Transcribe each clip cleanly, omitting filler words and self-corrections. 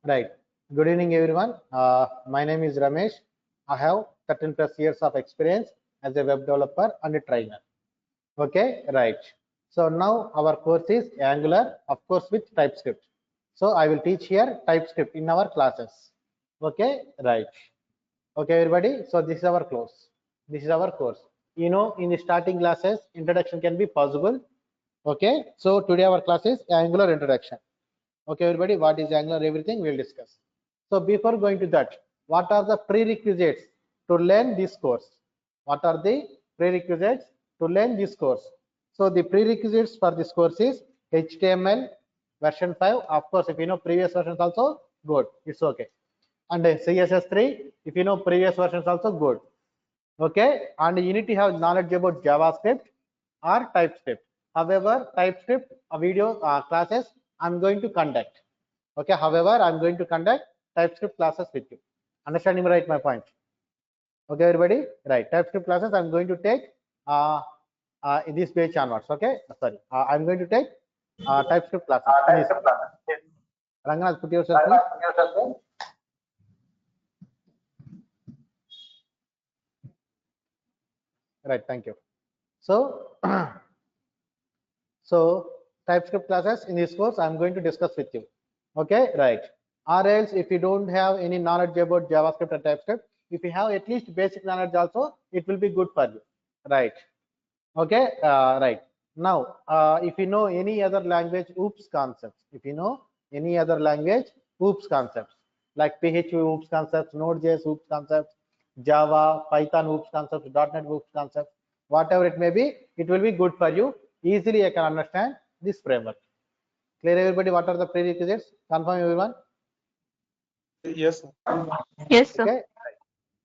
Right. Good evening, everyone. My name is Ramesh. I have 13 plus years of experience as a web developer and a trainer. Okay, right. So now our course is Angular, of course, with TypeScript. So I will teach here TypeScript in our classes. Okay, right. Okay, everybody. So this is our course. This is our course. You know, in the starting classes, introduction can be possible. Okay. So today our class is Angular introduction. Okay, everybody, what is Angular? Everything we'll discuss. So before going to that, what are the prerequisites to learn this course? What are the prerequisites to learn this course? So the prerequisites for this course is HTML version 5. Of course, if you know previous versions also, good. It's okay. And CSS3, if you know previous versions also, good. Okay, and you need to have knowledge about JavaScript or TypeScript. However, TypeScript video classes I'm going to conduct. Okay, however, I'm going to conduct TypeScript classes with you. Understanding right my point? Okay, everybody, right? TypeScript classes I'm going to take in this page onwards. Okay, sorry, I'm going to take TypeScript classes. Ranganath, put yourself, please. Right, thank you. So, so TypeScript classes in this course I'm going to discuss with you. Okay, right. Or else if you don't have any knowledge about JavaScript and TypeScript, if you have at least basic knowledge also, it will be good for you. Right. Okay, right. Now, if you know any other language OOPS concepts, if you know any other language OOPS concepts, like PHP OOPS concepts, Node.js OOPS concepts, Java, Python OOPS concepts, .NET OOPS concepts, whatever it may be, it will be good for you. Easily I can understand this framework. Clear, everybody? What are the prerequisites? Confirm, everyone? Yes, sir. Yes, sir. Okay.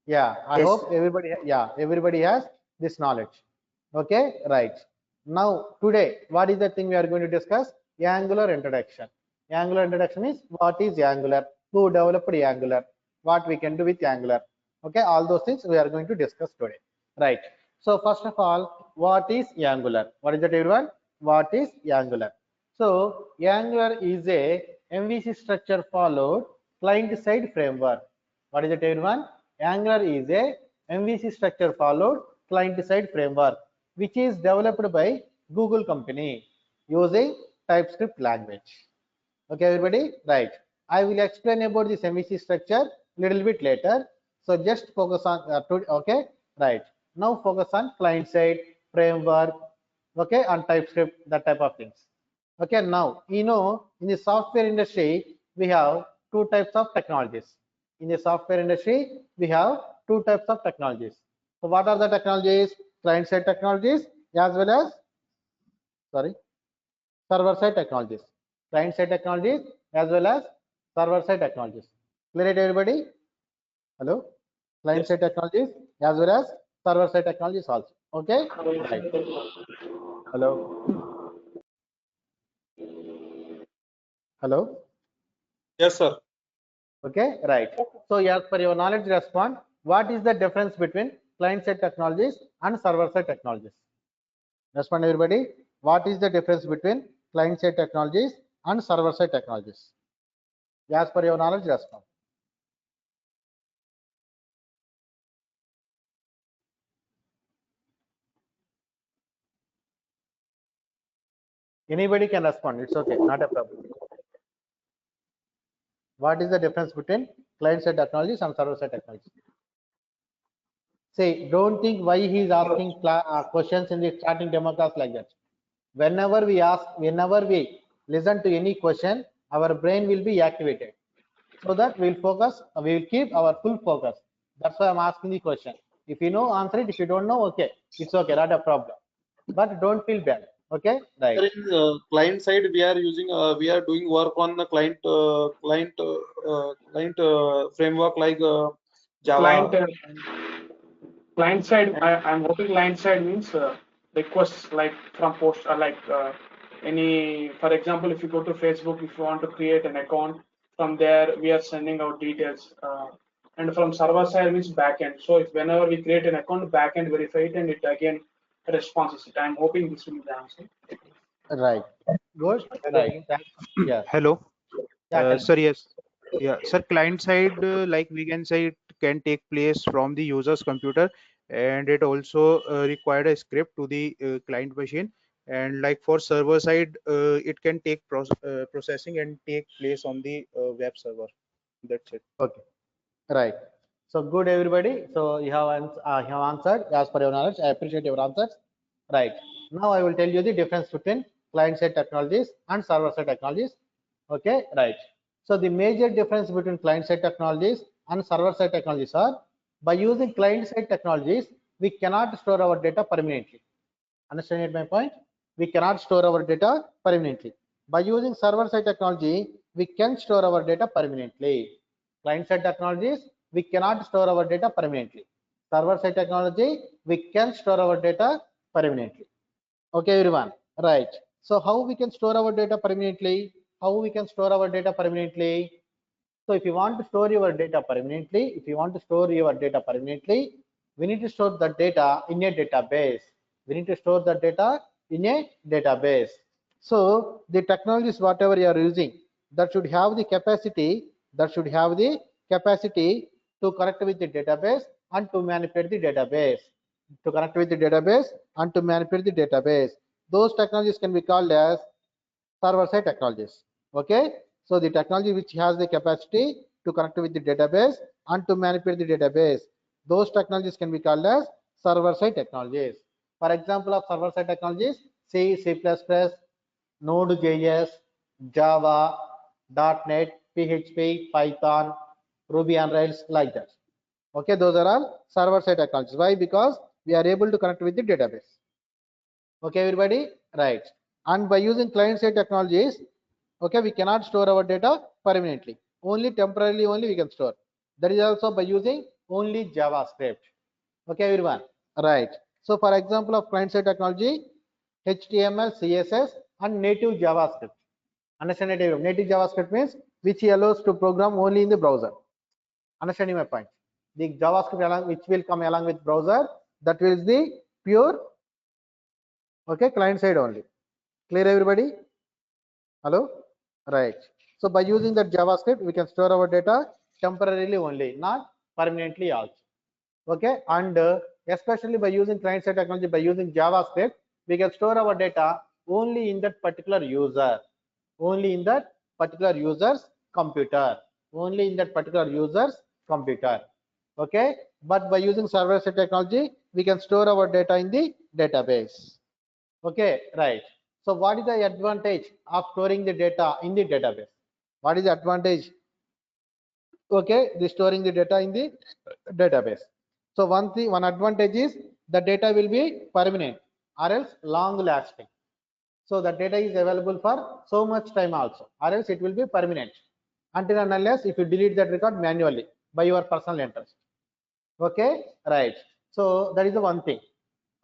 Yeah, I hope everybody, everybody has this knowledge. Okay, right. Now, today, what is the thing we are going to discuss? Angular introduction. Angular introduction is what is Angular, who developed Angular, what we can do with Angular. Okay, all those things we are going to discuss today. Right. So, first of all, what is Angular? What is that, everyone? What is Angular? So, Angular is a MVC structure followed client-side framework. What is it, everyone? Angular is a MVC structure followed client-side framework, which is developed by Google company using TypeScript language. Okay, everybody, right? I will explain about this MVC structure little bit later. So just focus on okay, right? Now focus on client-side framework, okay, on TypeScript, that type of things. Okay, now you know in the software industry we have two types of technologies. In the software industry we have two types of technologies. So what are the technologies? Client-side technologies as well as server-side technologies. Client-side technologies as well as server-side technologies. Clear it, everybody? Hello? Client-side technologies as well as server-side technologies also. Okay? Right. Hello? Hello? Yes, sir. Okay, right. So as per your knowledge respond, what is the difference between client-side technologies and server-side technologies? Respond, everybody. What is the difference between client-side technologies and server-side technologies? As per your knowledge respond. Anybody can respond. It's okay, not a problem. What is the difference between client-side technologies and server-side technologies? Say, don't think why he is asking questions in the starting demo class like that. Whenever we listen to any question, our brain will be activated. So that we'll focus, we will keep our full focus. That's why I'm asking the question. If you know, answer it. If you don't know, okay, it's okay, not a problem. But don't feel bad. Okay, right. In client side, we are using, we are doing work on the client framework like Java. Client side, I'm hoping client side means requests like from post, any, for example, if you go to Facebook, if you want to create an account, from there we are sending out details. And from server side means backend. So if whenever we create an account, backend verify it and it again responses it. I'm hoping this will be the answer. Right. Good. Right. Yeah. Hello. Yeah, Sir, yes. Yeah, sir, client side, like we can say, it can take place from the user's computer, and it also required a script to the client machine. And like for server side, it can take processing and take place on the web server. That's it. Okay, right. So good, everybody. So you have answered as per your knowledge. I appreciate your answers. Right. Now I will tell you the difference between client-side technologies and server-side technologies. Okay, right. So the major difference between client-side technologies and server-side technologies are, by using client-side technologies, we cannot store our data permanently. Understand my point? We cannot store our data permanently. By using server-side technology, we can store our data permanently. Client-side technologies, we cannot store our data permanently. Server-side technology, we can store our data permanently. Okay, everyone. Right. So how we can store our data permanently? How we can store our data permanently? So if you want to store your data permanently, we need to store the data in a database. We need to store the data in a database. So the technologies, whatever you are using, that should have the capacity, to connect with the database and to manipulate the database. Those technologies can be called as server-side technologies. Okay, so the technology which has the capacity to connect with the database and to manipulate the database, those technologies can be called as server-side technologies. For example of server-side technologies, C, C++, Node.js, Java, .NET, PHP, Python, Ruby on Rails, like that. Okay, those are all server-side technologies. Why? Because we are able to connect with the database. Okay, everybody, right? And by using client-side technologies, okay, we cannot store our data permanently. Only temporarily, only we can store. That is also by using only JavaScript. Okay, everyone, right? So, for example of client-side technology, HTML, CSS, and native JavaScript. Understand it? Native JavaScript means which allows to program only in the browser. Understanding my point? The JavaScript which will come along with browser, that will be the pure, okay, client side only. Clear, everybody? Hello? Right. So by using that JavaScript, we can store our data temporarily only, not permanently also. Okay, and especially by using client-side technology, by using JavaScript, we can store our data only in that particular user, only in that particular user's computer, Okay, but by using server-side technology, we can store our data in the database. Okay, right. So what is the advantage of storing the data in the database? What is the advantage? Okay, the storing the data in the database. So one advantage is the data will be permanent or else long lasting. So the data is available for so much time also, or else it will be permanent until and unless if you delete that record manually by your personal interest. Okay, right. So that is the one thing.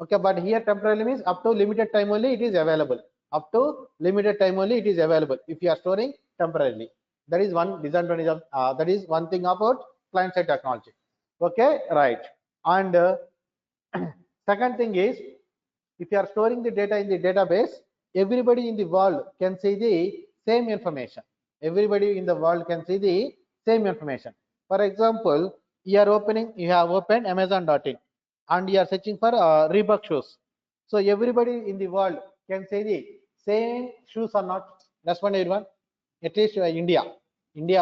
Okay, but here temporarily means up to limited time only it is available. If you are storing temporarily. That is one disadvantage of that is one thing about client side technology. Okay, right. And second thing is, if you are storing the data in the database, everybody in the world can see the same information. For example, you have opened Amazon.in and you are searching for Reebok shoes. So everybody in the world can say the same shoes or not. Respond, everyone. At least India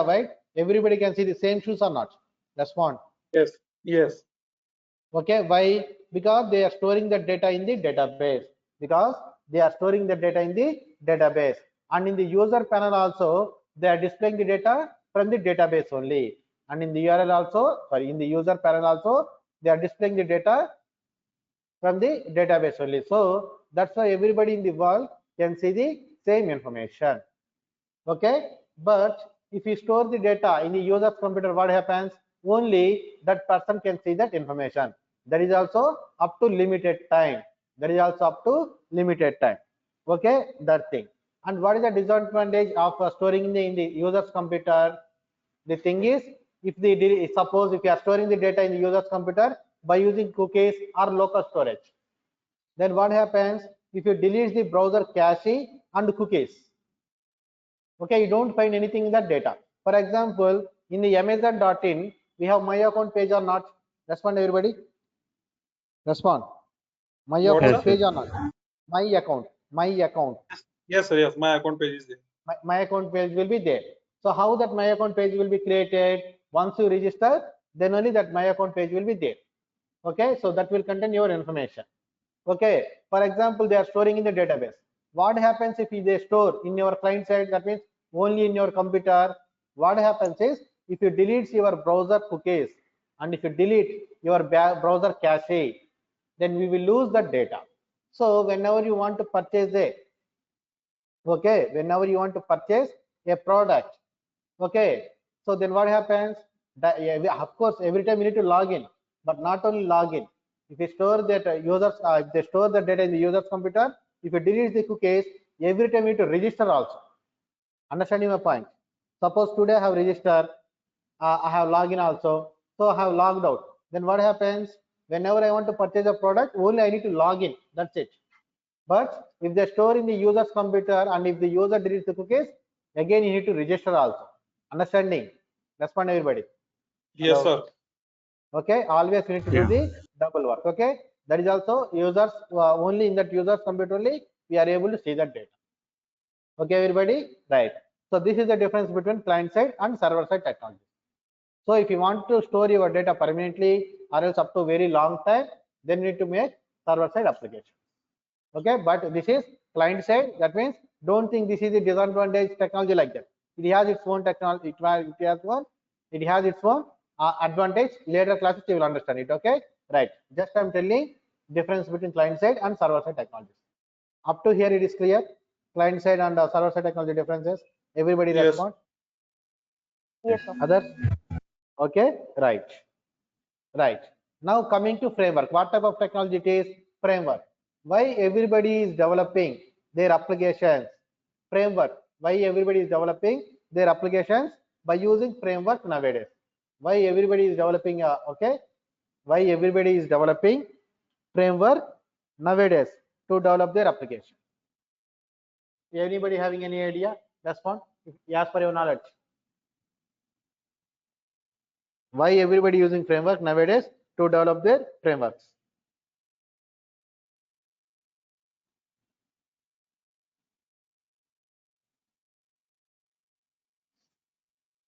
wide, everybody can see the same shoes or not. Respond. Yes. Yes. Okay, why? Because they are storing the data in the database. And in the user panel also, they are displaying the data from the database only. And in the URL also, in the user panel also, they are displaying the data from the database only. So that's why everybody in the world can see the same information. Okay, but if you store the data in the user's computer, what happens? Only that person can see that information. That is also up to limited time. Okay, that thing. And what is the disadvantage of storing in the user's computer? The thing is, suppose if you are storing the data in the user's computer by using cookies or local storage, then what happens if you delete the browser cache and cookies? Okay, you don't find anything in that data. For example, in the Amazon.in, we have my account page or not? Respond everybody. Respond. My What, account sir? page or not? My account. My account. Yes, sir. Yes, my account page is there. My account page will be there. So how that my account page will be created? Once you register, then only that my account page will be there. Okay, so that will contain your information. Okay, for example, they are storing in the database. What happens if they store in your client side? That means only in your computer. What happens is, if you delete your browser cookies and if you delete your browser cache, then we will lose that data. So whenever you want to purchase a, okay, whenever you want to purchase a product, okay, so then what happens? That, of course, every time you need to log in, but not only log in. If you store that if they store the data in the user's computer, if you delete the cookies, every time you need to register also. Understanding my point? Suppose today I have registered, I have login also, so I have logged out. Then what happens? Whenever I want to purchase a product, only I need to log in. That's it. But if they store in the user's computer and if the user deletes the cookies, again you need to register also. Understanding? Respond everybody. Yes, Hello? sir. Okay, always we need to do the double work. Okay, that is also users only in that user's computer only we are able to see that data. Okay, everybody, right? So this is the difference between client side and server side technology. So if you want to store your data permanently or else up to very long time, then you need to make server side application. Okay, but this is client side. That means don't think this is a disadvantage technology like that. It has its own technology. It has its own advantage. Later classes you will understand it. Okay, right? Just I'm telling difference between client side and server side technologies. Up to here it is clear. Client side and server side technology differences. Everybody Yes. respond. Yes, sir. Others? Okay, right. Right. Now coming to framework. What type of technology it is? Framework. Why everybody is developing their applications? Framework. Why everybody is developing their applications by using framework nowadays? Why everybody is developing? Okay. Why everybody is developing framework nowadays to develop their application? Anybody having any idea? Respond. As per your knowledge. Why everybody using framework nowadays to develop their frameworks?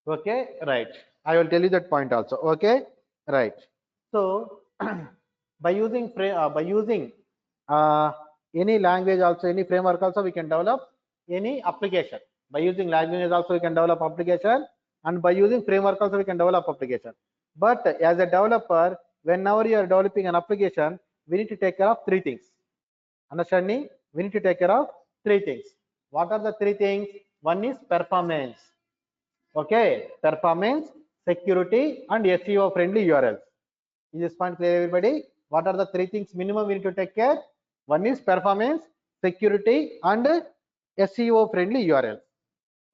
Okay, right. I will tell you that point also. Okay, right. So by using any language also, any framework also, we can develop any application. By using languages also, we can develop application, and by using framework also, we can develop application. But as a developer, whenever you are developing an application, we need to take care of three things. Understanding? We need to take care of three things. What are the three things? One is performance. Okay, performance, security, and SEO friendly URLs. Is this point clear, everybody? What are the three things minimum we need to take care? One is performance, security, and SEO friendly URLs.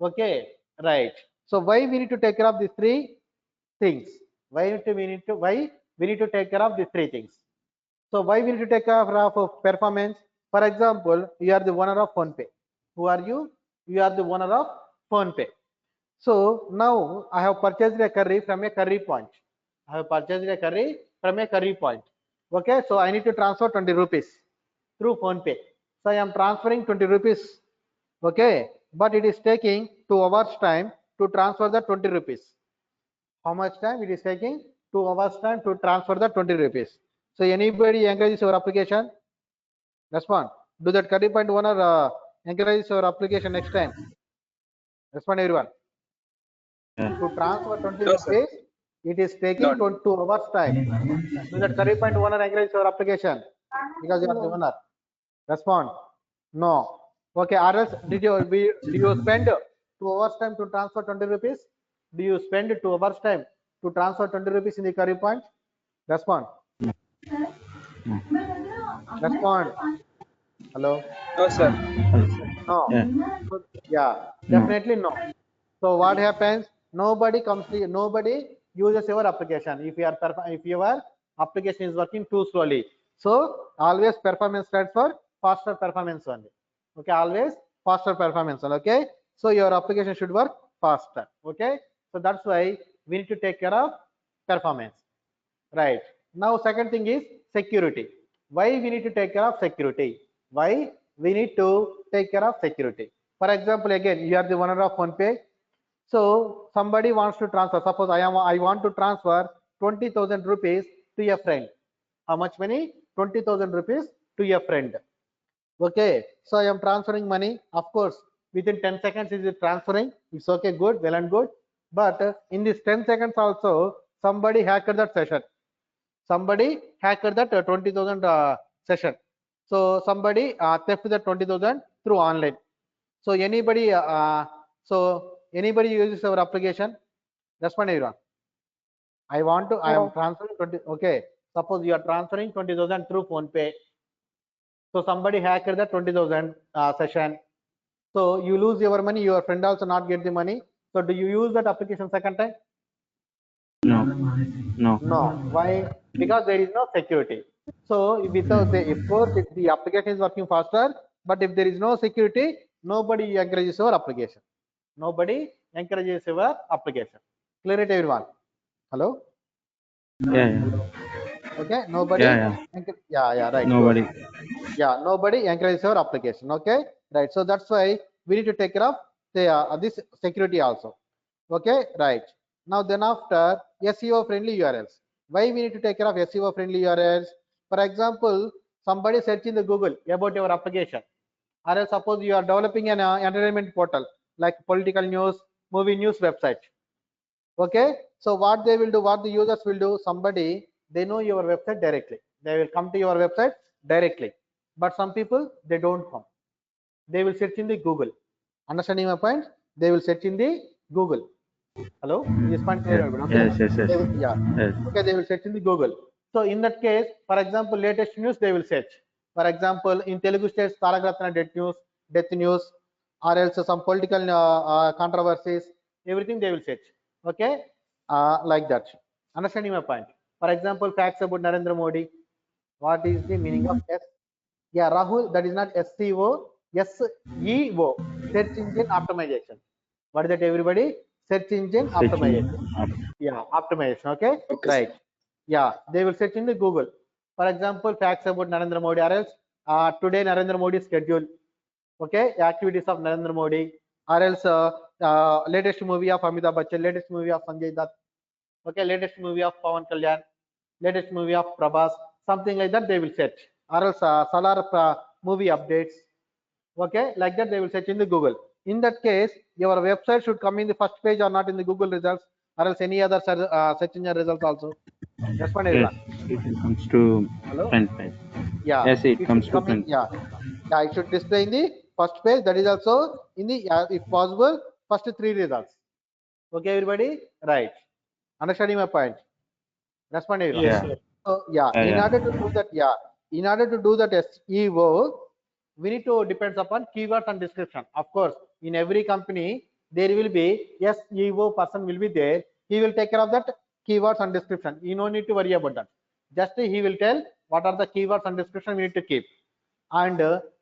Okay, right. So why we need to take care of these three things? Why we need to take care of these three things? So why we need to take care of performance? For example, you are the owner of PhonePe. Who are you? You are the owner of PhonePe. So now I have purchased a curry from a curry point. I have purchased a curry from a curry point. Okay, so I need to transfer 20 rupees through PhonePe. So I am transferring 20 rupees. Okay, but it is taking 2 hours time to transfer the 20 rupees. How much time it is taking? 2 hours time to transfer the 20 rupees. So anybody encourages your application? Respond. Do that curry point owner encourages your application next time? Respond everyone. To transfer 20 No, sir. rupees, it is taking 2 hours time. Do that curry point owner encourage your application because you are the owner? Respond. No. Okay, or else do you spend 2 hours time to transfer 20 rupees? Do you spend 2 hours time to transfer 20 rupees in the curry point? Respond. Respond. Hello. No, sir. No. So, yeah, definitely no. So what happens? Nobody uses your application if your application is working too slowly. So always performance stands for faster performance only. Okay, always faster performance only. Okay, so your application should work faster. Okay, so that's why we need to take care of performance. Right. Now second thing is security. Why we need to take care of security? Why we need to take care of security? For example, again, you are the owner of OnePay. So somebody wants to transfer. Suppose I want to transfer 20,000 rupees to a friend. How much money? 20,000 rupees to a friend. Okay. So I am transferring money. Of course, within 10 seconds is it transferring. It's okay, good, well and good. But in this 10 seconds also, somebody hacked that session. Somebody hacked that 20,000 session. So somebody theft that 20,000 through online. So anybody uses our application? Respond everyone. I am transferring 20. Okay. Suppose you are transferring 20,000 through PhonePe. So somebody hacked the 20,000 session. So you lose your money. Your friend also not get the money. So do you use that application second time? No. No. Why? Because there is no security. So without the, of course, if the application is working faster, but if there is no security, nobody encourages our application. Nobody encourages our application. Clear it, everyone? Hello? Yeah. Okay. Nobody. Yeah. Yeah. Right. Nobody. Good. Yeah. Nobody encourages our application. Okay. Right. So that's why we need to take care of the this security also. Okay. Right. Now then after SEO friendly URLs. Why we need to take care of SEO friendly URLs? For example, somebody search in the Google about your application, or else suppose you are developing an entertainment portal like political news, movie news website. Okay, so what they will do, what the users will do, somebody, they know your website directly, they will come to your website directly, but some people they don't come, they will search in the Google. Understanding my point? They will search in the Google. Hello, is this point clear? Okay. Yes. Yeah. Yes. Okay, they will search in the Google. So in that case, for example, latest news they will search. For example, in Telugu states, Tarak death news, or else some political controversies, everything they will search. Okay, like that. Understanding my point? For example, facts about Narendra Modi. What is the meaning of S? Yeah, Rahul, that is not SEO, SEO, search engine optimization. What is that, everybody? Search engine optimization. Yeah, optimization. Okay, Okay, sir. right. Yeah, they will search in the Google. For example, facts about Narendra Modi, or else today Narendra Modi schedule. Okay, activities of Narendra Modi, or else latest movie of Amitabh Bachchan, latest movie of Sanjay Dutt. Okay, latest movie of Pawan Kalyan, latest movie of Prabhas, something like that they will search, or else Salar movie updates. Okay, like that they will search in the Google. In that case, your website should come in the first page or not in the Google results, or else any other search engine results also. Respond Yes. everyone. It comes to Hello? front page. Yeah, Yes, it it comes should to come in. front. Yeah, it should display in the first page. That is also in the, if possible, first three results. Okay, everybody, right? Understanding my point? Respond everyone. Yes, Yeah. sir. So yeah, in Yeah. order to do that, in order to do that SEO, we need to depends upon keywords and description. Of course, in every company there will be SEO person will be there. He will take care of that keywords and description. You no need to worry about that. Just he will tell what are the keywords and description we need to keep. And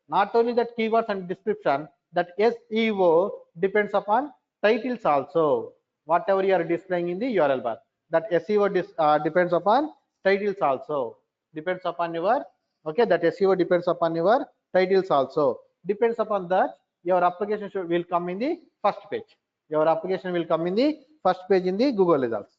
not only that keywords and description, that SEO depends upon titles also. Whatever you are displaying in the URL bar, that SEO depends upon titles also. Depends upon your, okay, that SEO depends upon your titles also. Depends upon that your application will come in the first page. Your application will come in the first page in the Google results.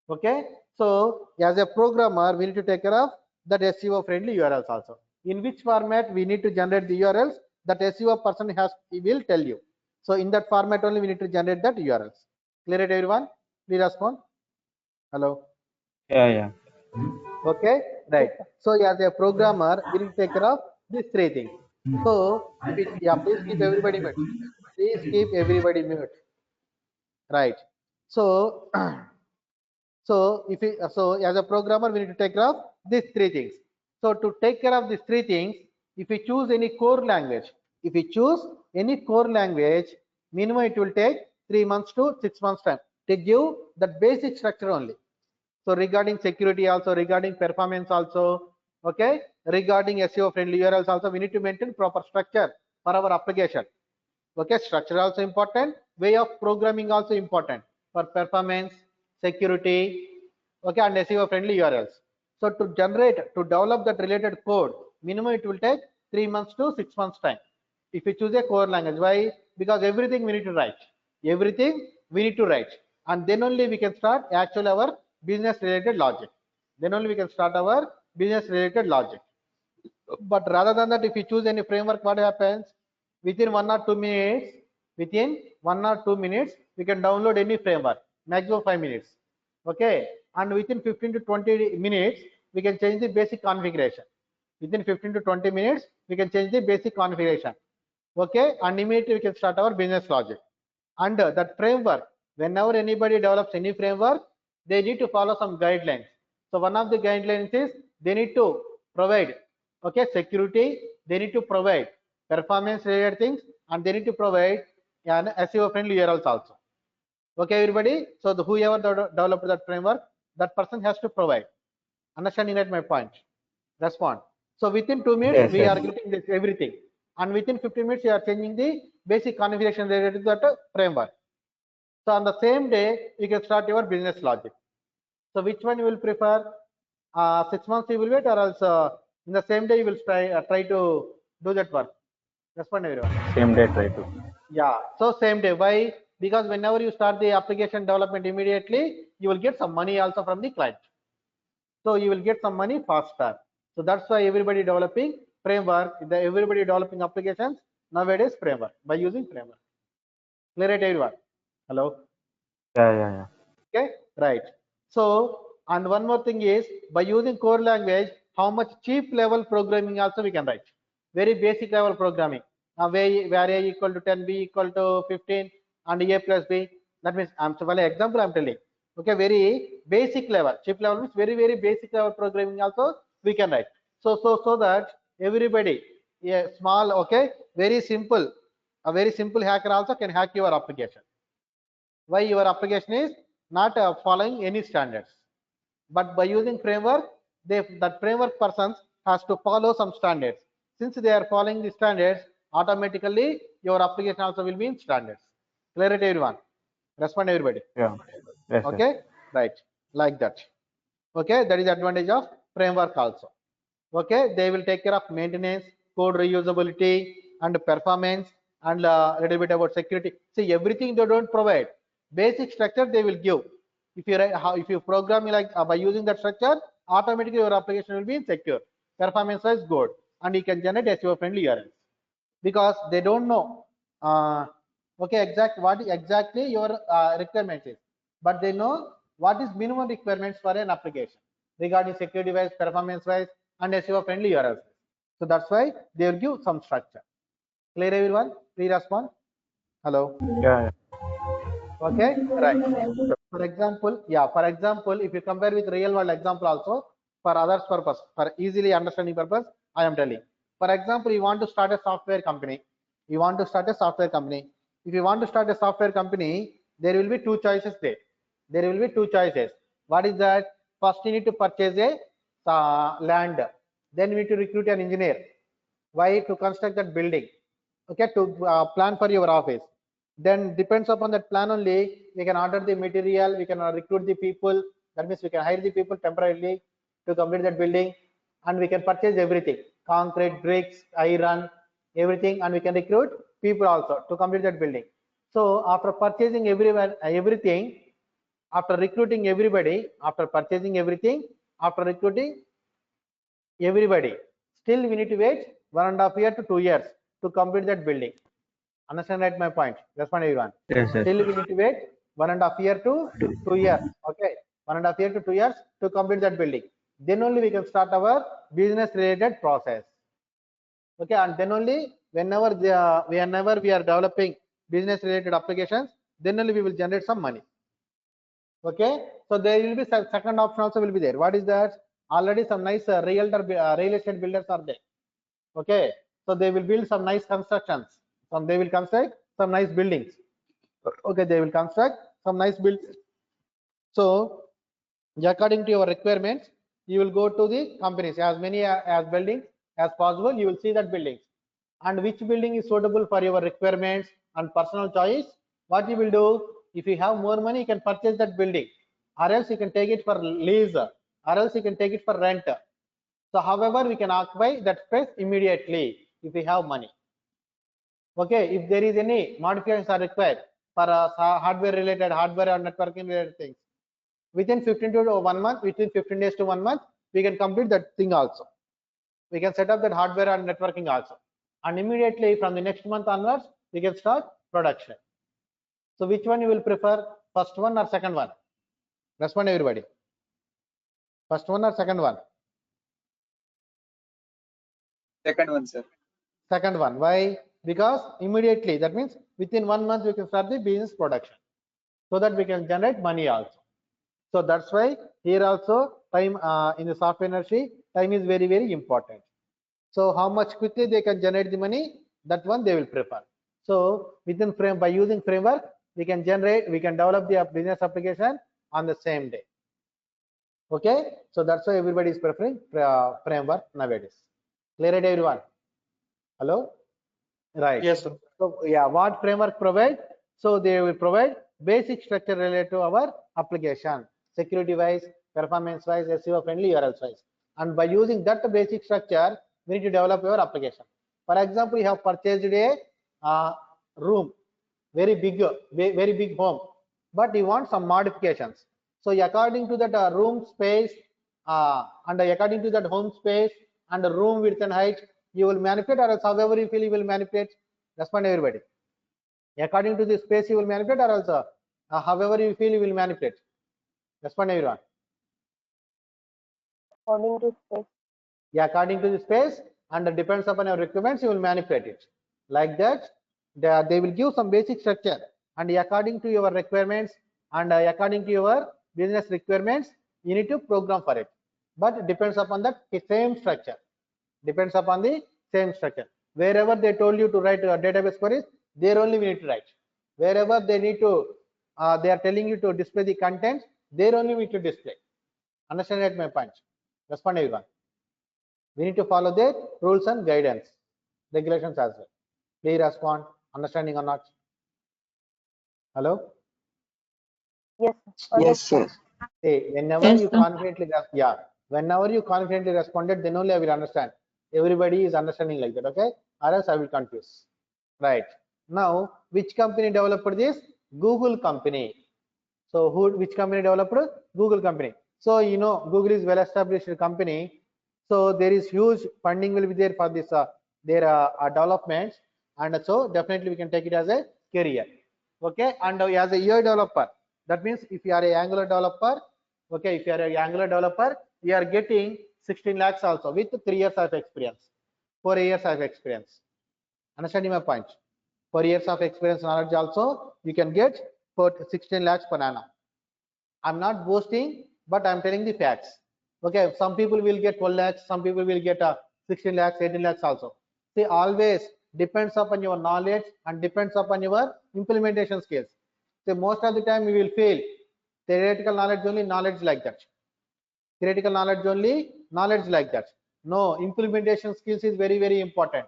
Okay, so as a programmer we need to take care of that SEO friendly URLs also. In which format we need to generate the URLs, that SEO person he will tell you. So in that format only we need to generate that URLs. Clear it, everyone? Please respond. Hello. Yeah. Okay, right. So as a programmer we need to take care of these three things. So if it, yeah, please keep everybody mute. Please keep everybody mute. Right. So so if we, so as a programmer we need to take care of these three things. So to take care of these three things, if we choose any core language, minimum it will take 3 months to 6 months time to give that basic structure only. So regarding security also, regarding performance also, okay, regarding SEO friendly URLs also, we need to maintain proper structure for our application. Okay, structure also important, way of programming also important for performance, security, okay, and SEO friendly URLs. So to develop that related code, minimum it will take 3 months to 6 months time. If you choose a core language, why? Because everything we need to write. Everything we need to write, and then only we can start actually our business related logic. Then only we can start our business related logic. But rather than that, if you choose any framework, what happens? Within 1 or 2 minutes, we can download any framework, maximum 5 minutes. Okay, and within 15 to 20 minutes, we can change the basic configuration. Within 15 to 20 minutes, we can change the basic configuration. Okay, and immediately we can start our business logic. And that framework, whenever anybody develops any framework, they need to follow some guidelines. So one of the guidelines is they need to provide, okay, security, they need to provide performance related things, and they need to provide an SEO friendly URLs also. Okay, everybody. So whoever developed that framework, that person has to provide. Understanding that my point? Respond. So within 2 minutes, Yes, we are yes. getting this everything, and within 15 minutes, we are changing the basic configuration related to that framework. So on the same day, you can start your business logic. So which one you will prefer? 6 months you will wait, or else in the same day you will try to do that work. Respond, everyone. Same day try to. Yeah. So same day. Why? Because whenever you start the application development immediately, you will get some money also from the client. So you will get some money faster. So that's why everybody developing framework, everybody developing applications nowadays framework, by using framework. Clear it, everyone? Hello. Yeah. Okay, right. So, and one more thing is, by using core language, how much cheap level programming also we can write. Very basic level programming. Where a equal to 10, b equal to 15, and a plus b. That means so for example I'm telling. Okay, very basic level. Cheap level means very basic level programming also we can write. So that everybody, yeah, small, okay, very simple, a very simple hacker also can hack your application. Why? Your application is not following any standards, but by using framework, that framework persons has to follow some standards. Since they are following the standards, automatically your application also will be in standards. Clear it, everyone? Respond, everybody. Yeah. Yes, yes. Okay, right, like that. Okay, that is advantage of framework also. Okay, they will take care of maintenance, code reusability, and performance, and a little bit about security. See, everything they don't provide. Basic structure they will give. If you program like by using that structure, automatically your application will be secure, performance wise good, and you can generate SEO friendly URLs, because they don't know okay what exactly your requirements is, but they know what is minimum requirements for an application regarding security wise, performance wise, and SEO friendly URLs. So that's why they will give some structure. Clear, everyone? Please respond. Hello. Yeah. Okay, right. For example, if you compare with real world example also, for others purpose, for easily understanding purpose, I am telling. For example, you want to start a software company. If you want to start a software company, there will be two choices there. There will be two choices. What is that? First, you need to purchase a land. Then you need to recruit an engineer. Why? To construct that building. Okay, to plan for your office. Then depends upon that plan only, we can order the material, we can recruit the people. That means we can hire the people temporarily to complete that building, and we can purchase everything, concrete, bricks, iron, everything, and we can recruit people also to complete that building. So after purchasing everything, after recruiting everybody, after purchasing everything, after recruiting everybody, still we need to wait 1.5 years to 2 years to complete that building. Understand right my point? Respond, everyone. Yes, yes. Still we need to wait 1.5 years to 2 years. Okay, 1.5 years to 2 years to complete that building. Then only we can start our business related process. Okay, and then only whenever we are developing business related applications, then only we will generate some money. Okay, so there will be second option also will be there. What is that? Already some nice real estate builders are there. Okay, so they will build some nice constructions. They will construct some nice buildings. Okay, they will construct some nice buildings. So according to your requirements, you will go to the companies, as many as buildings as possible. You will see that buildings, and which building is suitable for your requirements and personal choice. What you will do, if you have more money, you can purchase that building. or else you can take it for lease, or else you can take it for rent. So however, we can occupy that space immediately if we have money. Okay, if there is any modifications are required for hardware related, hardware or networking related things, within 15 to 1 month, within 15 days to 1 month, we can complete that thing also. We can set up that hardware and networking also, and immediately from the next month onwards, we can start production. So which one you will prefer, first one or second one? Respond everybody. First one or second one? Second one, sir. Second one. Why? Because immediately, that means within 1 month we can start the business production, so that we can generate money also. So that's why here also time in the software industry, time is very, very important. So how much quickly they can generate the money, that one they will prefer. So within frame, by using framework, we can develop the business application on the same day. Okay, so that's why everybody is preferring framework nowadays. Clear it, everyone? Hello? Right. Yes, sir. So yeah, what framework provide? So they will provide basic structure related to our application, security wise, performance wise, SEO friendly, URL wise. And by using that basic structure, we need to develop your application. For example, you have purchased a room, very big home, but you want some modifications. So according to that room space and according to that home space and the room width and height, you will manipulate, or else however you feel you will manipulate. Respond everybody. According to the space you will manipulate, or also however you feel you will manipulate. Respond everyone. According to space. Yeah, according to the space, and it depends upon your requirements, you will manipulate it. Like that, they will give some basic structure, and according to your requirements and according to your business requirements, you need to program for it. But it depends upon that same structure. Depends upon the same structure. Wherever they told you to write database queries, there only we need to write. Wherever they need to, they are telling you to display the content, there only we need to display. Understand that my point? Respond everyone. We need to follow the rules and guidance, regulations as well. Please respond. Understanding or not? Hello? Yes. Yes, sir. Hey, whenever you confidently, whenever you confidently responded, then only I will understand. Everybody is understanding like that, okay? Or else I will confuse. Right. Now, which company developed this? Google company. So which company developed? Google company. So you know, Google is well-established company. So there is huge funding will be there for this their developments, and so definitely we can take it as a career. Okay, and as a UI developer, that means if you are a Angular developer, okay, if you are a Angular developer, you are getting 16 lakhs also with 3 years of experience, 4 years of experience. Understanding my point? 4 years of experience knowledge also you can get for 16 lakhs per annum. I'm not boasting, but I'm telling the facts. Okay, some people will get 12 lakhs, some people will get 16 lakhs, 18 lakhs also. See, always depends upon your knowledge and depends upon your implementation skills. So most of the time you will fail. Theoretical knowledge only, knowledge like that. Theoretical knowledge only, knowledge like that. No, implementation skills is very, very important.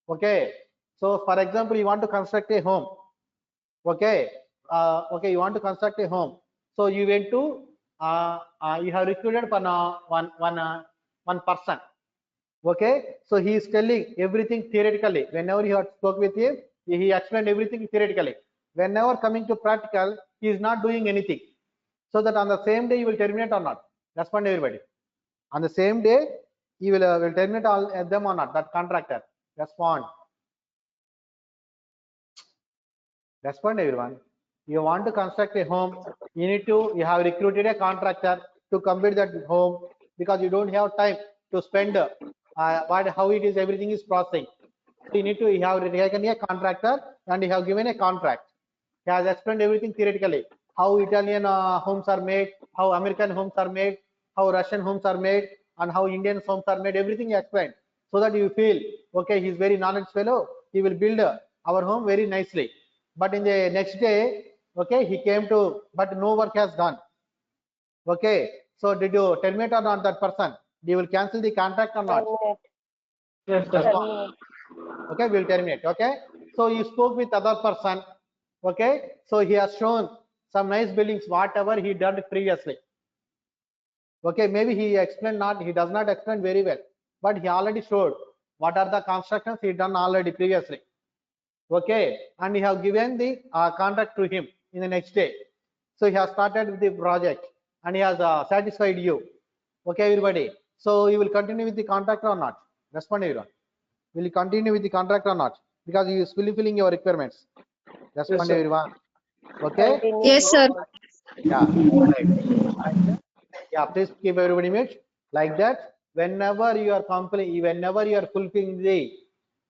Okay, so for example, you want to construct a home. Okay, okay, you want to construct a home. So you went to you have recruited for one person. Okay, so he is telling everything theoretically. Whenever you have spoke with him, he explained everything theoretically. Whenever coming to practical, he is not doing anything. So that on the same day you will terminate or not? Respond everybody. On the same day you will terminate all them or not? That contractor. Respond. Respond everyone. You want to construct a home, you have recruited a contractor to complete that home because you don't have time to spend how it is, everything is processing. So you have taken a contractor and you have given a contract. He has explained everything theoretically, how Italian homes are made, how American homes are made, how Russian homes are made, and how Indian homes are made. Everything he explained, so that you feel okay, he's very knowledge fellow, he will build our home very nicely. But in the next day, okay, he came to, but no work has done. Okay, so did you terminate or not that person? You will cancel the contract or not? Yes, Terminate. Okay, we'll terminate. Okay, so you spoke with other person. Okay, so he has shown some nice buildings, whatever he done previously. Okay, maybe he does not explain very well, but he already showed what are the constructions he done already previously. Okay, and he have given the contract to him in the next day. So he has started with the project and he has satisfied you. Okay, everybody. So you will continue with the contract or not? Respond, everyone. Will you continue with the contract or not? Because he is fulfilling your requirements. Respond, sir. everyone. Okay. Continue. Yes, sir. Yeah. Right. Like that. Yeah. Please keep everybody mute. Like that. Whenever you are fulfilling the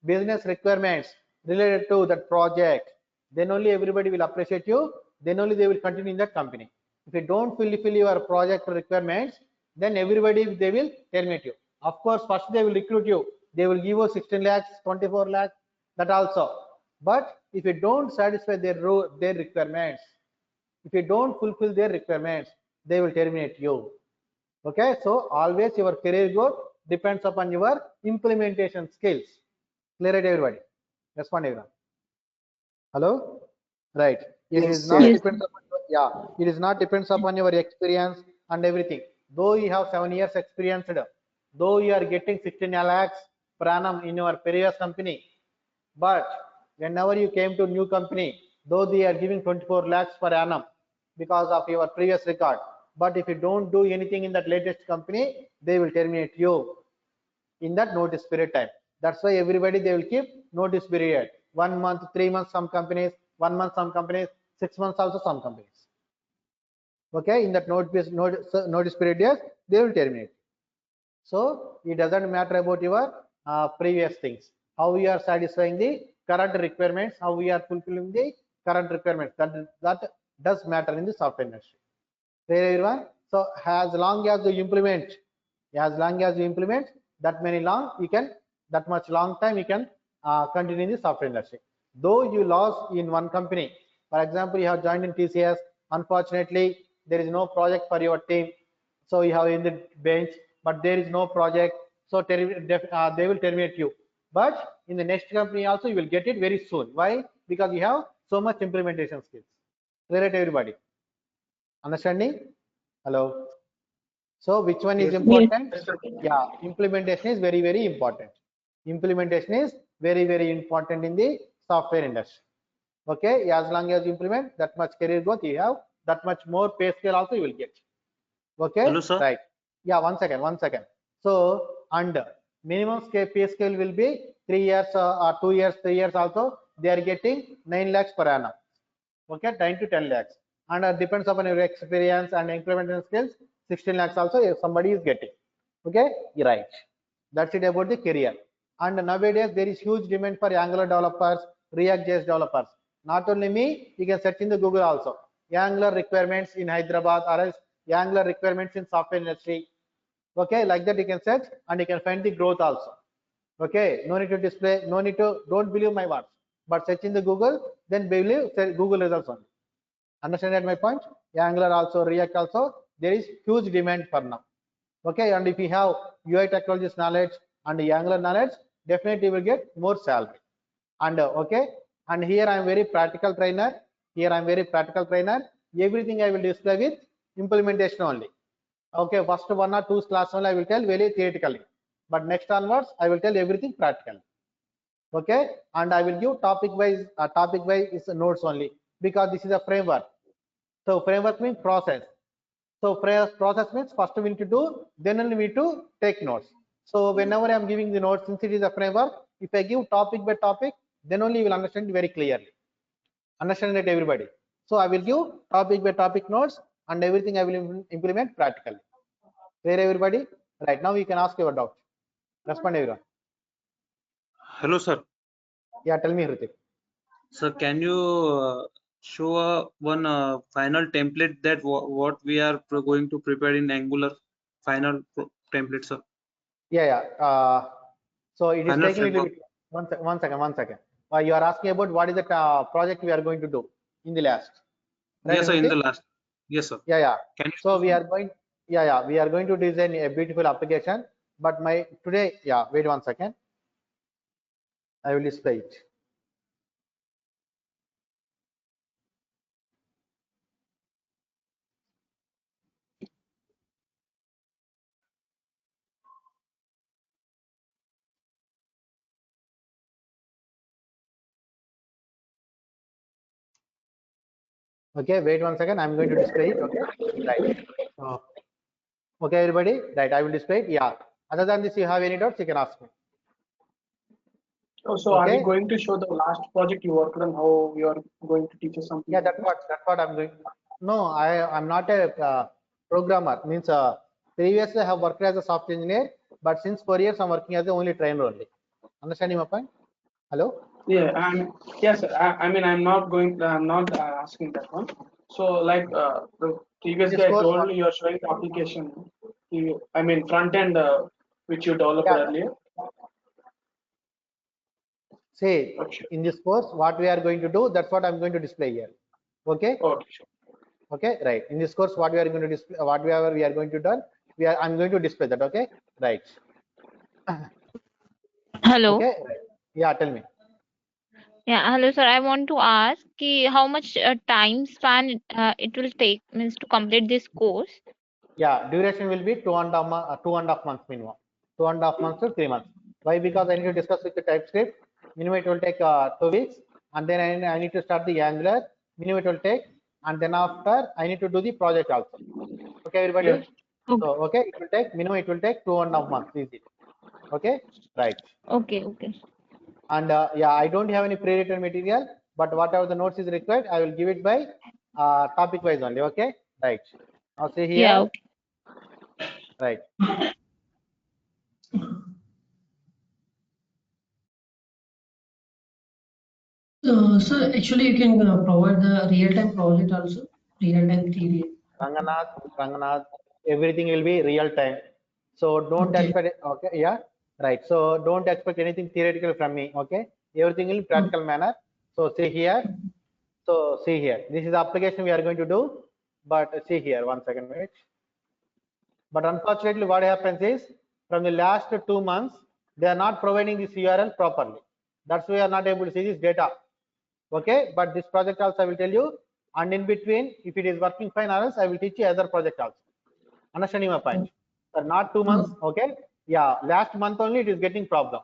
business requirements related to that project, then only everybody will appreciate you. Then only they will continue in that company. If you don't fulfill your project requirements, then everybody they will terminate you. Of course, first they will recruit you. They will give you 16 lakhs, 24 lakhs, that also. But if you don't satisfy their requirements, if you don't fulfill their requirements, they will terminate you. Okay, so always your career growth depends upon your implementation skills. Clear it, everybody? Respond, everyone. Hello? Right. It Yes, is not sir. depends upon it is not depends upon your experience and everything. Though you have 7 years experience, though you are getting 16 lakhs per annum in your previous company, but whenever you came to new company, though they are giving 24 lakhs per annum because of your previous record, but if you don't do anything in that latest company, they will terminate you in that notice period time. That's why everybody they will keep notice period 1 month, 3 months some companies, 1 month some companies, 6 months also some companies. Okay, in that notice period, yes, they will terminate. So it doesn't matter about your previous things. How we are satisfying the current requirements, how we are fulfilling the current requirements. That does matter in the software industry. Clear, everyone? So as long as you implement, that much long time you can continue in the software industry. Though you lost in one company, for example, you have joined in TCS. Unfortunately, there is no project for your team, so you have in the bench, but there is no project, so they will terminate you. But in the next company also you will get it very soon. Why? Because you have so much implementation skills. Clear it, everybody? Understanding? Hello? So which one is important? Yeah, implementation is very, very important. Implementation is very, very important in the software industry. Okay, as long as you implement, that much career growth you have, that much more pay scale also you will get. Okay. Hello, sir. Right. Yeah, one second. So under minimum pay scale will be 3 years or 2 years, 3 years also they are getting 9 lakhs per annum. Okay, 9 to 10 lakhs, and depends upon your experience and implementation skills. 16 lakhs also if somebody is getting. Okay, right. That's it about the career. And nowadays there is huge demand for Angular developers, React JS developers. Not only me, you can search in the Google also. Angular requirements in Hyderabad or else Angular requirements in software industry. Okay, like that you can search and you can find the growth also. Okay, no need to display, don't believe my words, but search in the Google, then believe Google results only. Understand that my point? Angular also, React also, there is huge demand for now. Okay, and if you have UI technologies knowledge and Angular knowledge, definitely you will get more salary. And okay, and here I am very practical trainer. Everything I will display with implementation only. Okay, first 1 or 2 class only I will tell very theoretically, but next onwards I will tell everything practically. Okay, and I will give topic wise is notes only, because this is a framework. So framework means process. So process means first we need to do, then only we need to take notes. So whenever I am giving the notes, since it is a framework, if I give topic by topic, then only you will understand it very clearly. Understand that, everybody? So I will give topic by topic notes and everything I will implement practically. Clear, everybody? Right, now you can ask your doubt. Respond, everyone. Hello, sir. Yeah, tell me, Hritik. Sir, can you show one final template that what we are going to prepare in Angular final template, sir? Yeah. So it is Final taking a little framework. bit. One second. You are asking about what is the project we are going to do in the last. Right, Yes, sir. In Hritik? the last. Yes, sir. Yeah. Can you So we are going. Yeah. We are going to design a beautiful application. But today. Yeah. Wait 1 second. I will display it. Okay, wait 1 second. I'm going to display it. Okay, right. So, okay, everybody, right? I will display it. Yeah. Other than this, you have any doubts? You can ask me. Oh, so are Okay. you going to show the last project you worked on, how you are going to teach us something? Yeah, that's what I'm doing. No, I'm not a programmer. Means previously I have worked as a software engineer, but since 4 years I'm working as a only trainer only. Understanding my point? Hello? Yeah, yes, sir. I mean, I'm not asking that one. So, like the previous This guy course, told, you are showing the application. I mean, front end which you developed yeah. earlier. See, Okay. in this course, what we are going to do, that's what I'm going to display here. Okay? Okay. Sure. Okay, right. In this course, what we are going to display, whatever we are going to do, I'm going to display that. Okay, right. Hello. Okay, right. Yeah, tell me. Yeah, hello, sir. I want to ask how much time span it will take means to complete this course. Yeah, duration will be 2.5 months minimum. 2.5 months to 3 months. Why? Because I need to discuss with the TypeScript. Minimum it will take 2 weeks, and then I need to start the Angular. Minimum it will take, and then after I need to do the project also. Okay, everybody. Yes. Okay. So okay, it will take minimum. It will take 2.5 months. Easy. Okay, right. Okay. Okay. And yeah, I don't have any pre-written material, but whatever the notes is required, I will give it by topic wise only. Okay, right. Now see here, Yeah. Okay. right. So actually, you can provide the real-time project also, real-time theory. Ranganath, everything will be real time. So don't Okay. expect. Okay, yeah, right. So don't expect anything theoretical from me. Okay, everything will practical manner. So see here. So see here. This is the application we are going to do. But see here. 1 second, wait. But unfortunately, what happens is from the last 2 months, they are not providing this URL properly. That's why we are not able to see this data. Okay, but this project also I will tell you. And in between, if it is working fine, or else I will teach you other project also. Understanding my point? So not 2 months. Okay, yeah, last month only it is getting problem.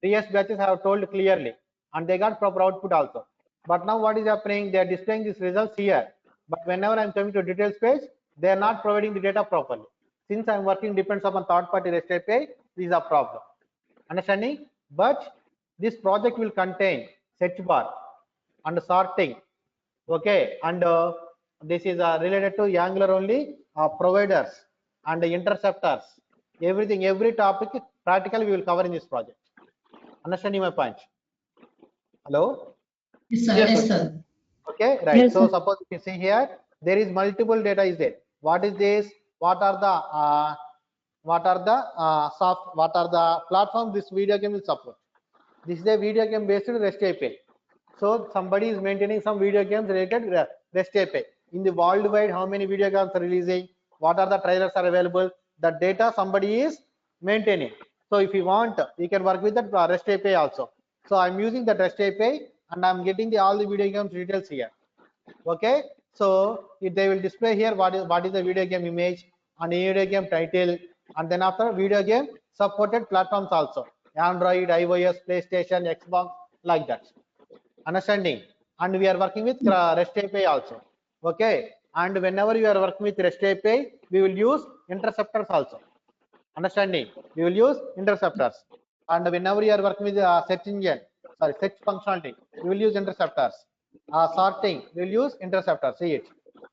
Previous batches have told clearly, and they got proper output also. But now what is happening? They are displaying these results here. But whenever I'm coming to details page, they are not providing the data properly. Since I'm working depends upon third-party REST API, this is a problem. Understanding? But this project will contain search bar and sorting. Okay, and this is related to Angular only providers and interceptors. Everything, every topic practically we will cover in this project. Understanding my point? Hello? Yes, sir. Yes, Yes, sir. sir. Okay, right. Yes, So sir. suppose you see here, there is multiple data is there. What is this? What are the platforms this video game will support? This is a video game based REST API. So somebody is maintaining some video games related REST API. In the worldwide, how many video games are releasing? What are the trailers are available? The data somebody is maintaining. So if you want, you can work with that REST API also. So I'm using that REST API and I'm getting all the video games details here. Okay, so if they will display here what is the video game image and video game title, and then after video game supported platforms also, Android, iOS, PlayStation, Xbox, like that. Understanding? And we are working with REST API also. Okay, and whenever you are working with REST API, we will use interceptors also. Understanding? We will use interceptors. And whenever you are working with search engine, sorry, search functionality, we will use interceptors. Sorting, we will use interceptors. See it.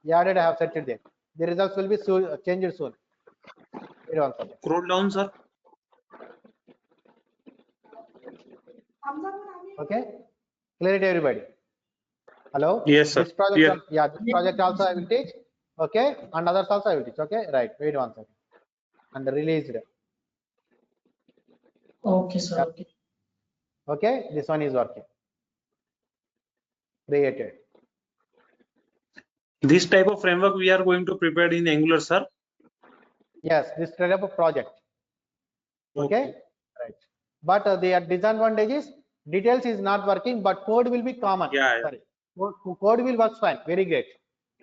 Yeah, I have set it there. The results will be changed soon. Wait 1 second. Scroll down, sir. Okay, clear it, everybody. Hello. Yes, sir. This project, Clear. yeah, this project also I will teach. Okay, and others also I will teach. Okay, right. Wait 1 second. And released. Okay, sir. Yep. Okay. Okay, this one is working. Created. This type of framework we are going to prepare in Angular, sir. Yes, this type of project. Okay, right. But the disadvantage is details is not working, but code will be common. Yeah, yeah. Sorry, code will work fine. Very great.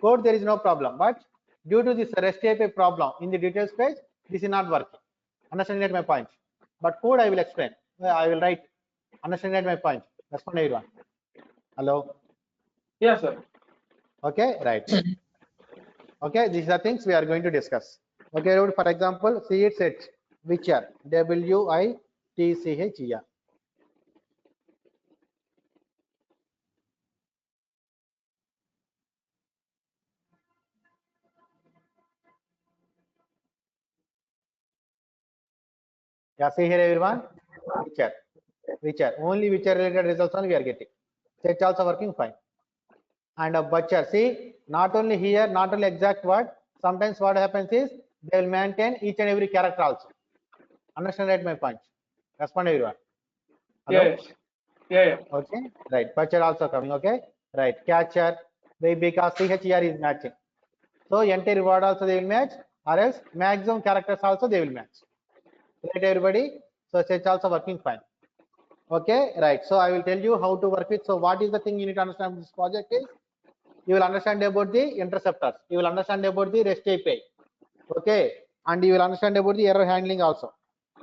Code there is no problem, but due to this REST API problem in the details page, this is not working. Understand my point? But code I will explain. I will write. Understand my point? Respond everyone. Hello. Yes, sir. Okay, right. Sir. Okay, these are things we are going to discuss. Okay, for example, see it set Witcher, WITCHER. Yeah, see here everyone, Witcher, only Witcher related results only we are getting. Set also working fine. And a butcher, see, not only here, not only exact word, sometimes what happens is they will maintain each and every character also. Understand right my point? Respond everyone. Hello? Yes. Yeah. Okay, right. Butcher also coming, okay? Right. Catcher, because CHER is matching. So entire word also they will match, or else maximum characters also they will match. Right, everybody? So set also working fine. Okay, right. So I will tell you how to work with. So what is the thing you need to understand this project is, you will understand about the interceptors. You will understand about the REST API. Okay, and you will understand about the error handling also.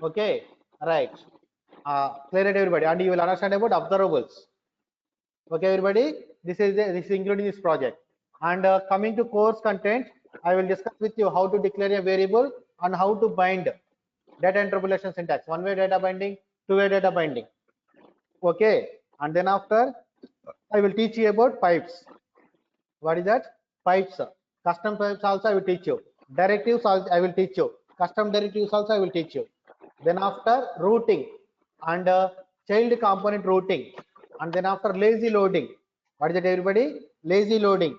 Okay, right. Clear it, everybody, and you will understand about observables. Okay, everybody, this is including this project. And coming to course content, I will discuss with you how to declare a variable and how to bind data interpolation syntax. One-way data binding, two-way data binding. Okay, and then after I will teach you about pipes. What is that? Pipes. Custom pipes also I will teach you. Directives also I will teach you. Custom directives also I will teach you. Then after routing and child component routing, and then after lazy loading. What is it, everybody? Lazy loading.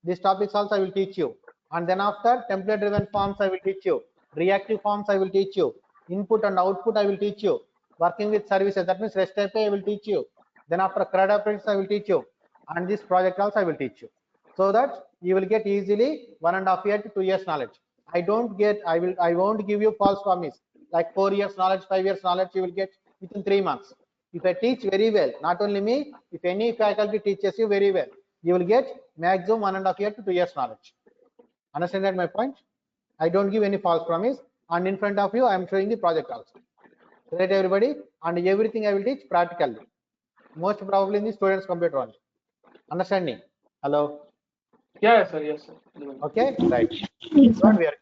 These topics also I will teach you. And then after template driven forms I will teach you. Reactive forms I will teach you. Input and output I will teach you. Working with services, that means REST API I will teach you. Then after CRUD operations I will teach you. And this project also I will teach you. So that you will get easily 1.5 year to 2 years knowledge. I won't give you false promise like 4 years knowledge, 5 years knowledge you will get within 3 months. If I teach very well, not only me, if any faculty teaches you very well, you will get maximum 1.5 year to 2 years knowledge. Understand that my point? I don't give any false promise, and in front of you I am showing the project also. Right, everybody? And everything I will teach practically. Most probably in the students' computer only. Understanding? Hello? Yes, sir. Okay, right. What we are,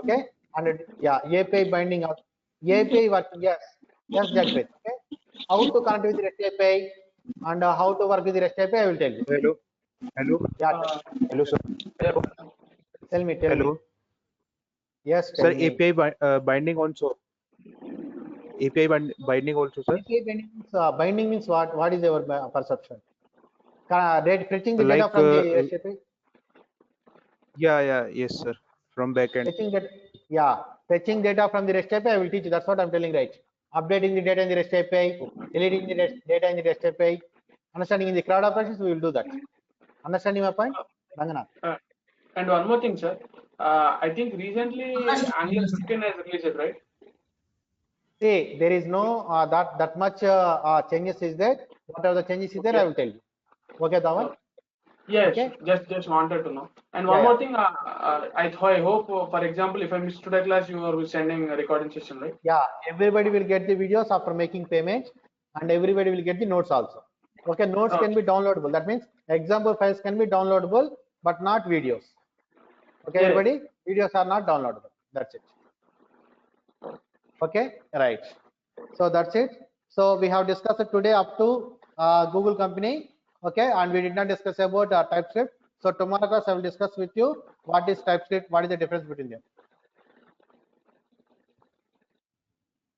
okay, and yeah, API binding out. API what? Yes, Jdbc. Okay, how to connect with the REST API and how to work with the REST API, I will tell you. Hello. Yeah, Hello, sir. tell me. Hello. Yes, tell Sir, me. API binding also. API binding also, sir. API binding means what? What is your perception? Fetching the data Like, from the REST API. yes, sir. From backend. Fetching data from the REST API, I will teach you. That's what I'm telling, right? Updating the data in the REST API, deleting the data in the REST API, understanding in the CRUD operations, we will do that. Understanding my point? And one more thing, sir. I think recently Angular 15 has released, right? See, there is no that much changes is there. What are the changes is there? I will tell you. Okay, Dhawan? Yes, Okay. just wanted to know. And one more thing, I hope, for example, if I missed today class, you are sending a recording session, right? Yeah, everybody will get the videos after making payment, and everybody will get the notes also. Okay, notes can be downloadable. That means example files can be downloadable, but not videos. Okay, everybody, videos are not downloadable. That's it. Okay, right. So that's it. So we have discussed it today up to Google company. Okay, and we did not discuss about TypeScript. So tomorrow class I will discuss with you what is TypeScript, what is the difference between them.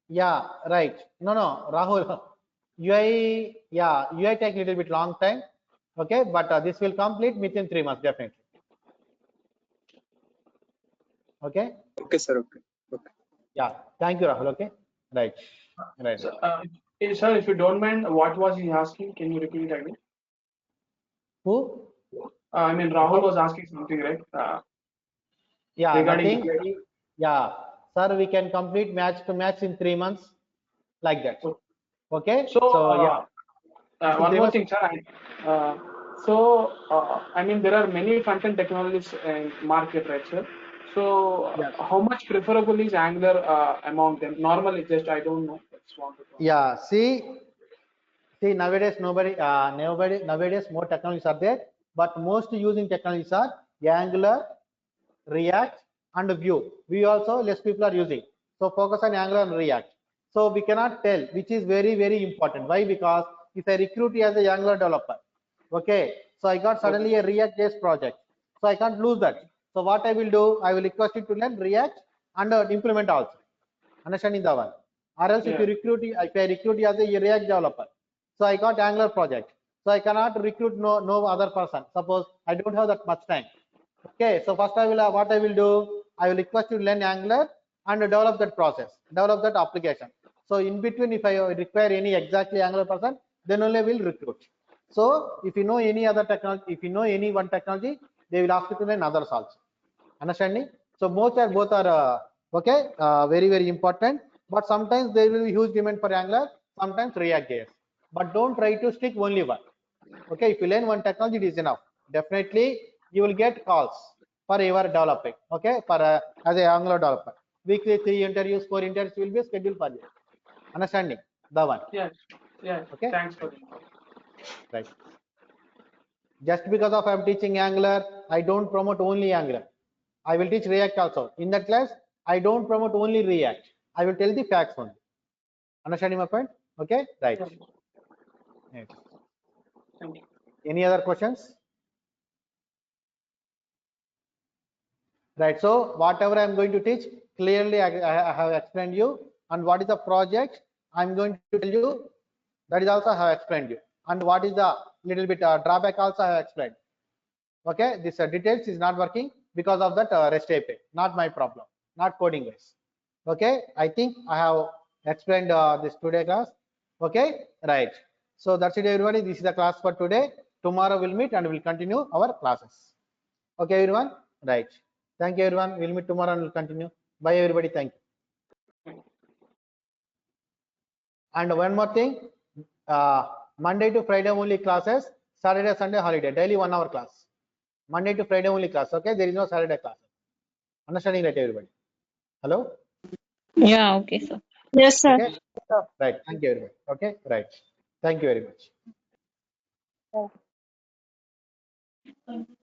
Yeah, right. No, Rahul. UI take little bit long time. Okay, but this will complete within 3 months definitely. Okay. Okay, sir. Okay. Yeah. Thank you, Rahul. Okay. Right. So, sir, if you don't mind, what was he asking? Can you repeat it again? Who? I mean, Rahul was asking something, right? Yeah, regarding sir, we can complete match to match in 3 months, like that. Okay. So, yeah. One more thing, sir. I mean, there are many front-end technologies in market, right, sir? So, how much preferable is Angular among them? Normally, just I don't know. Yeah. See, nowadays nowadays more technologies are there. but most using technologies are Angular, React, and Vue. Vue also less people are using. So focus on Angular and React. So we cannot tell, which is very, very important. Why? Because if I recruit you as a Angular developer, okay, so I got suddenly a React-based project, so I can't lose that. So what I will do, I will request you to learn React and implement also. Understanding that one? Or else if I recruit you as a React developer, so I got Angular project, so I cannot recruit no other person. Suppose I don't have that much time. Okay, so first what I will do, I will request you to learn Angular and develop that process, develop that application. So in between, if I require any exactly Angular person, then only I will recruit. So if you know any other technology, if you know any one technology, they will ask you to learn others also. Understanding? So both are okay, very, very important. But sometimes there will be huge demand for Angular, sometimes React.js. But don't try to stick only one. Okay, if you learn one technology, it is enough. Definitely, you will get calls for your developing. Okay, for as a Angular developer, weekly 3 interviews, 4 interviews will be scheduled for you. Understanding? The one. Yes. Yes. Okay. Thanks for that. Right. Just because of I'm teaching Angular, I don't promote only Angular. I will teach React also. In that class, I don't promote only React. I will tell the facts only. Understanding my point? Okay, right. Yes. Right. Thank you. Any other questions? Right. So whatever I'm going to teach, clearly I have explained you. And what is the project I'm going to tell you, that is also I have explained you. And what is the little bit drawback also I have explained. Okay, this details is not working because of that REST API, not my problem, not coding guys. Okay, I think I have explained this today class. Okay, right. So that's it, everybody. This is the class for today. Tomorrow we'll meet and we'll continue our classes. Okay, everyone. Right. Thank you, everyone. We'll meet tomorrow and we'll continue. Bye, everybody. Thank you. And one more thing, Monday to Friday only classes, Saturday, Sunday holiday, daily 1 hour class. Monday to Friday only class. Okay, there is no Saturday class. Understanding that, everybody? Hello? Yeah, okay, sir. Yes, sir. Okay, right. Thank you, everybody. Okay, right. Thank you very much. Thank you.